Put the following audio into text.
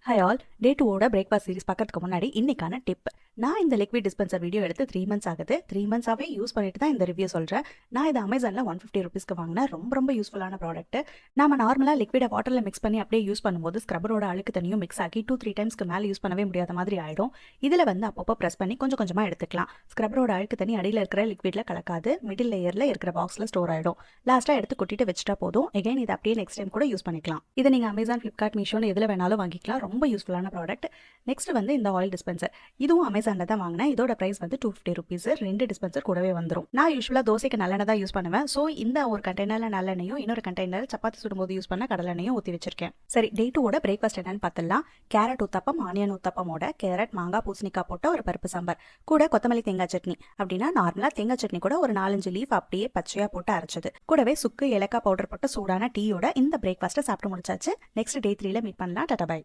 High all. Day 2ஓட breakfast series பார்க்கறதுக்கு முன்னாடி இன்னைக்கான டிப். நான் இந்த லிக்விட் டிஸ்பென்சர் வீடியோ எடுத்து 3 மந்த்ஸ் ஆகுது. 3 மந்த்ஸாவே யூஸ் பண்ணிட்டு தான் இந்த ரிவ்யூ சொல்றேன். நான் இதை அமேசான்ல 150 ருபீஸ்க்கு வாங்கினேன். ரொம்ப யூஸ்ஃபுல்லான ப்ராடக்ட். நாம நார்மலா லிக்விட வாட்டர்ல மிக்ஸ் பண்ணி அப்படியே யூஸ் பண்ணும்போது ஸ்க்ரப்பரோட அழுக்கு தண்ணியும் மிக்ஸ் ஆகி 2-3 டைம்ஸ்க்கு மேலே யூஸ் பண்ணவே முடியாத மாதிரி ஆயிடும். இதுல அப்பப்போ ப்ரெஸ் பண்ணி கொஞ்சம் கொஞ்சமா எடுத்துக்கலாம். ஸ்க்ரப்பரோட அழுக்கு தண்ணி அடியில் இருக்கிற லிக்விட்ல கலக்காது. மிடில் லேயர்ல இருக்கிற பாக்ஸ்ல ஸ்டோர் ஆயிடும். லாஸ்டா எடுத்து கொட்டிட்டு வச்சுட்டா போதும். எகைன் இதை அப்படியே நெக்ஸ்ட் டைம் கூட யூஸ் பண்ணிக்கலாம். இதை நீங்க அமேசான், ஃபிளிப்கார்ட், மீஷோன்னு எதுல வேணாலும் வாங்கிக்கலாம். ரொம்ப யூஸ்ஃபுல்லான ப்ராடக்ட். நெக்ஸ்ட் இந்த ஆயில் டிஸ்பென்சர். இதுவும் அமேசான்ல தான் வாங்கினேன். இதோட பிரைஸ் 250 ருபீஸ். 2 டிஸ்பென்சர் கூடவே வந்துடும். நான் யூஸ்வலா தோசைக்கு நல்லெண்ணெய் தான் யூஸ் பண்ணுவேன். ஸோ இந்த ஒரு கண்டெய்னர்ல நல்லெண்ணையும், இன்னொரு கண்டெய்னர் சப்பாத்தி சுடும்போது யூஸ் பண்ண கடலெண்ணையும் ஊற்றி வச்சிருக்கேன். சரி, டே 2ஓட பிரேக்ஃபாஸ்ட் என்னன்னு பார்த்தலாம். கேரட் ஊத்தப்பம், ஆனியன் ஊத்தப்பமோட கேரட், மாங்காய், பூசணிக்காய் போட்ட ஒரு பருப்பு சாம்பார் கூட கொத்தமல்லி தேங்காய் சட்னி. அப்படின்னா நார்மலா தேங்காய் சட்னி கூட ஒரு 4-5 லீஃப் அப்படியே பச்சையா போட்டு அரைச்சது. கூடவே சுக்கு, ஏலக்காய் பவுடர் போட்ட சூடான டீயோட இந்த பிரேக்ஃபாஸ்ட்டை சாப்பிட்டு முடிச்சாச்சு. நெக்ஸ்ட் டே 3ல மீட் பண்ணலாம். Tata bye.